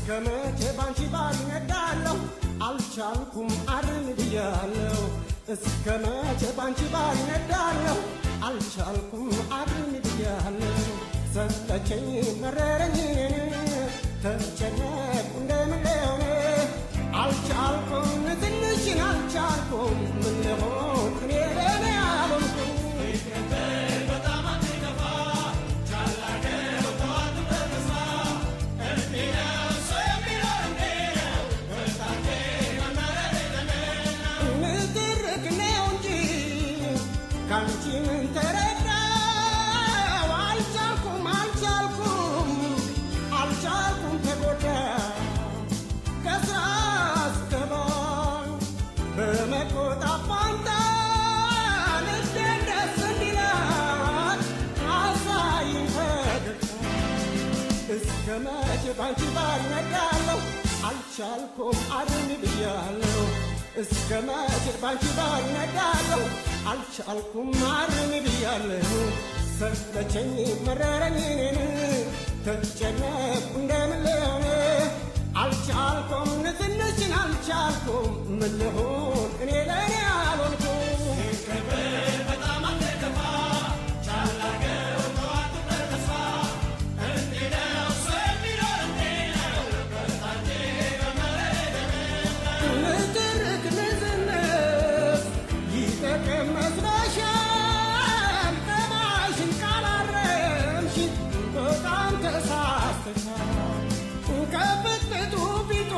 እስከመቼ ባንቺ ባልነዳለሁ አልቻልኩም አርን ብያለሁ እስከመቼ ባንቺ ባልነዳለሁ አልቻልኩም አርን ብያለሁ ሰለቸኝ መረረኝ ተጨነቅኩ እንደምለሆነ አልቻልኩም ትንሽን አልቻልኩም ምን ልሆን እኔ ለኔ አልሆንኩም ካንቺ ምን ተረዳው አልቻልኩም ተጎዳው ከስራ ስገባኝ በመቆጣት ፋንታ ልቤን ደስ እንዲላት አሳይኝ ፈገግታ እስከመቼ ባንቺ ባልነዳለሁ አልቻልኩም አድን ብያለሁ እስከመቼ ባንቺ ባልነዳለሁ አልቻልኩም አርን ብያለሁ ሰለቸኝ መረረኝ ተጨነቅኩ እንደምን ልሆን አልቻልኩም ትንሽን አልቻልኩም ምን ልሆን እኔ ለኔ አልሆንኩም በጣም አትከፋ ቻል አድርገው ተዋት ተስፋ እንዲህ ነው ሰው የሚኖር እንዲህ ነው በታንቴ በመረደነ ንትርክ ንዝንፍ ይጠቅም መስለሻል ጠባይሽን ካላረምሽ በጣም ተሳስተሻል ከፍጥጡ ፊቶ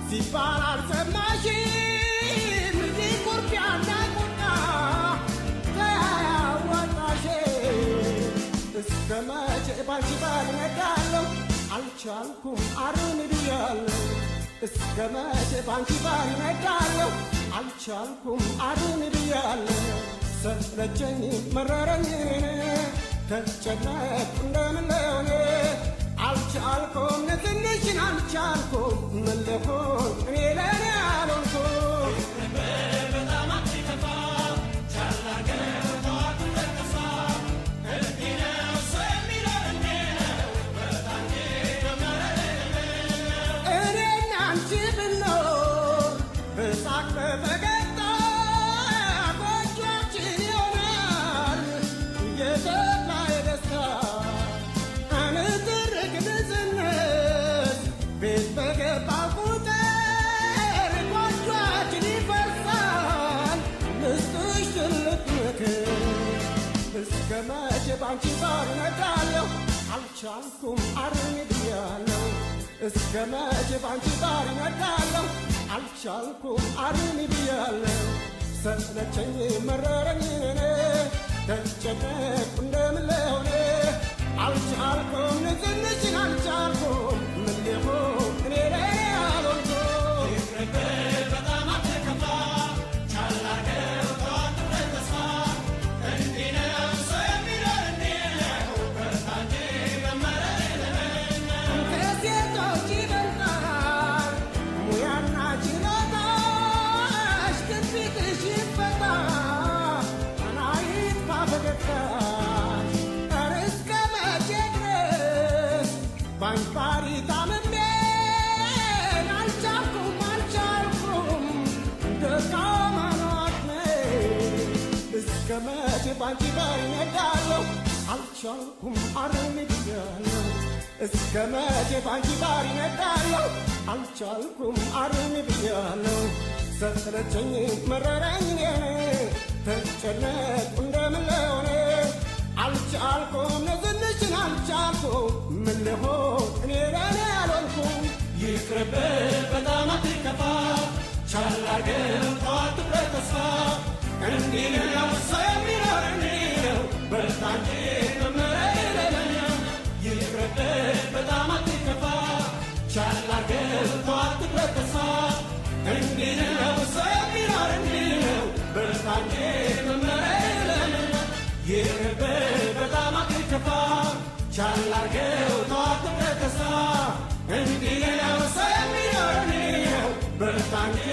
ሲባል አልሰማሽም ኩርፊያና ቁጣ ተያያዋጣሽ እስከመቼ ባንቺ ባልነዳለሁ አልቻልኩም አርን ብያለሁ እስከመቼ ባንቺ ባልነዳለሁ አልቻልኩም አርን ብያለሁ ሰለቸኝ መረረኝ ተጨነቅኩ እንደምን ልሆን አልቻልኩም ትንሽን አልቻልኩም ምን ልሆን እኔ ለኔ አልሆንኩም በጣም አትከፋ ቻል አድርገው ተዋት ተስፋ እንዲህ ነው ሰው የሚኖር እንዲህ ነው በታንቴ በመረደነ እኔና አንቺ ብንኖር በሳቅ በፈገግታ ጎጆአችን ይሆናል የተድላ የደስታ ንትርክ ንዝንዝ ቤት በገባ ቁጥር ጎጆአችን ይፈርሳል ልስጥሽ ትልቅ ምክር እስከመቼ ባንቺ ባልነዳለሁ አልቻልኩም አርን ብያለሁ እስከመቼ ባንቺ ባልነዳለሁ አልቻልኩም አርን ብያለሁ ሰለቸኝ መረረኝ ተጨነቅኩ እንደምን ልሆን አልቻልኩም ትንሽን አልቻልኩም ምን ልሆን እኔ ለኔ አልሆንኩም በጣም አትከፋ ቻል አድርገው ተዋት ተስፋ እንዲህ ነው ሰው የሚኖር እንዲህ ነው በታንቴ በመረደነ ከሴቶች ይበልጣል ሙያና ችሎታሽ ትንቢትሽ ይፈታ አናይት ባፈገግታሽ ባንባሪ ታምሜ አልቻልኩም ደካማ ናት እስከመቼ ባንቺ ባልነዳለሁ አልቻልኩም አርን ብያለሁ እስከመቼ ባንቺ ባልነዳለሁ አልቻልኩም አርን ብያለሁ ሰለቸኝ መረረኝ ተጨነቅኩ እንደምን ልሆን አልቻልኩም ትንሽን አልቻልኩም ምን ልሆን እኔ ለኔ አልሆንኩም ይቅርብህ በጣም አትከፋ ቻል አድርገው ተዋት ተስፋ እንዲህ ነው ሰው የሚኖር እንዲህ ነው በታንቴ በመረደነ ይቅርብህ በጣም አትከፋ ቻል አድርገው ተዋት ተስፋ እንዲህ ነው ሰው የሚኖር እንዲህ ነው በታንቴ በመረደነ ይቅርብህ በጣም አትከፋ ቻል አድርገው ተዋት ተስፋ እንዲህ ነው ሰው የሚኖር እንዲህ ነው በታንቴ